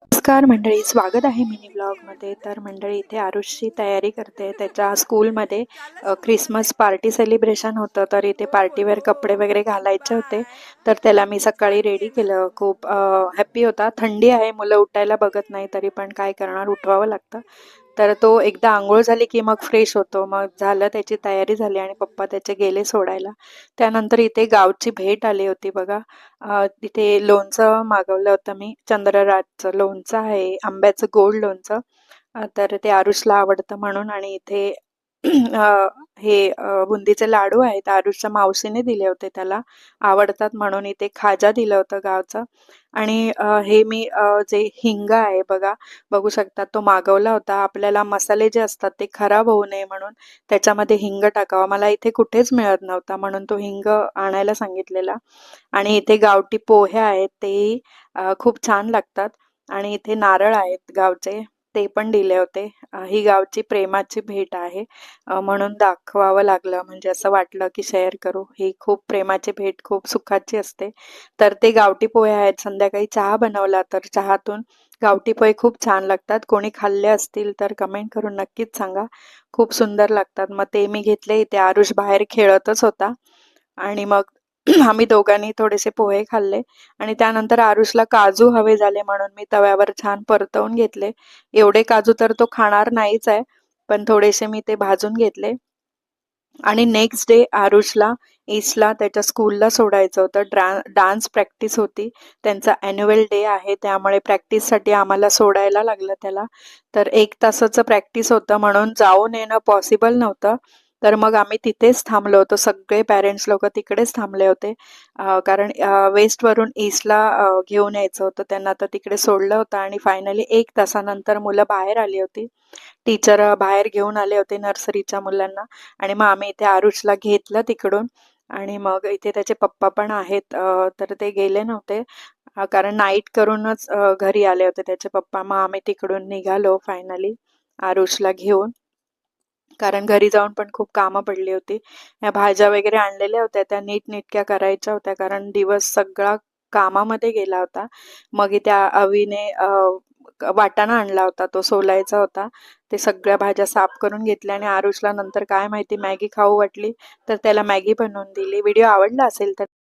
नमस्कार मंडळी, स्वागत आहे मिनी ब्लॉगमध्ये. तर मंडळी, इथे आरुषची तयारी करते. त्याच्या स्कूलमध्ये ख्रिसमस पार्टी सेलिब्रेशन होतं, तर इथे पार्टीवेअर कपडे वगैरे घालायचे होते. तर त्याला मी सकाळी रेडी केलं. खूप हॅप्पी होता. थंडी आहे, मुलं उठायला बघत नाही, तरी पण काय करणार, उठवावं लागतं. तर तो एकदा आंघोळ झाली की मग फ्रेश होतो. मग झालं, त्याची तयारी झाली आणि पप्पा त्याचे गेले सोडायला. त्यानंतर इथे गावची भेट आली होती बघा. तिथे लोणचं मागवलं होतं मी. चंद्रराजचं लोणचं आहे, आंब्याचं गोड लोणचं. तर ते आरुषला आवडतं म्हणून. आणि इथे हे बुंदीचे लाडू आहेत. आरुषच्या मावशीने दिले होते, त्याला आवडतात म्हणून. इथे खाजा दिलं होतं गावचं. आणि हे मी जे हिंग आहे बघा, बघू शकता, तो मागवला होता. आपल्याला मसाले जे असतात ते खराब होऊ नये म्हणून त्याच्यामध्ये हिंग टाकावा. मला इथे कुठेच मिळत नव्हता म्हणून तो हिंग आणायला सांगितलेला. आणि इथे गावठी पोहे आहेत, तेही खूप छान लागतात. आणि इथे नारळ आहेत गावचे, ते पण दिले होते. ही गावची प्रेमाची भेट आहे, म्हणून दाखवावं लागलं. म्हणजे असं वाटलं की शेअर करू. ही खूप प्रेमाची भेट, खूप सुखाची असते. तर ते गावठी पोहे आहेत. संध्याकाळी चहा बनवला, तर चहातून गावठी पोहे खूप छान लागतात. कोणी खाल्ले असतील तर कमेंट करून नक्कीच सांगा. खूप सुंदर लागतात. मग ते मी घेतले. इथे आरुष बाहेर खेळतच होता. आणि मग आम्ही दोघांनी थोडेसे पोहे खाल्ले. आणि त्यानंतर आरुषला काजू हवे झाले म्हणून मी तव्यावर छान परतवून घेतले. एवढे काजू तर तो खाणार नाहीच आहे, पण थोडेसे मी ते भाजून घेतले. आणि नेक्स्ट डे आरुषला ईस्टला त्याच्या स्कूलला सोडायचं होतं. डान्स प्रॅक्टिस होती. त्यांचा ॲन्युअल डे आहे, त्यामुळे प्रॅक्टिससाठी आम्हाला सोडायला लागलं त्याला. तर 1 तासाचं प्रॅक्टिस होतं म्हणून जाऊन येणं पॉसिबल नव्हतं. तर मग आम्ही तिथेच थांबलो होतो. सगळे पॅरेंट्स लोकं तिकडेच थांबले होते. कारण वेस्टवरून ईस्टला घेऊन यायचं होतं त्यांना, तर तिकडे सोडलं होतं. आणि फायनली 1 तासानंतर मुलं बाहेर आली होती. टीचर बाहेर घेऊन आले होते नर्सरीच्या मुलांना. आणि मग आम्ही इथे आरुषला घेतलं तिकडून. आणि मग इथे त्याचे पप्पा पण आहेत, तर ते गेले नव्हते. कारण नाईट करूनच घरी आले होते त्याचे पप्पा. मग आम्ही तिकडून निघालो फायनली आरुषला घेऊन. कारण घरी जाऊन पण खूप कामं पडली होती. ह्या भाज्या वगैरे आणलेल्या होत्या, त्या नीटनेटक्या करायच्या होत्या, कारण दिवस सगळा कामामध्ये गेला होता. मग त्या अवीने वाटाणा आणला होता, तो सोलायचा होता. ते सगळ्या भाज्या साफ करून घेतल्या. आणि आरुषला नंतर काय माहिती मॅगी खाऊ वाटली, तर त्याला मॅगी बनवून दिली. व्हिडिओ आवडला असेल तर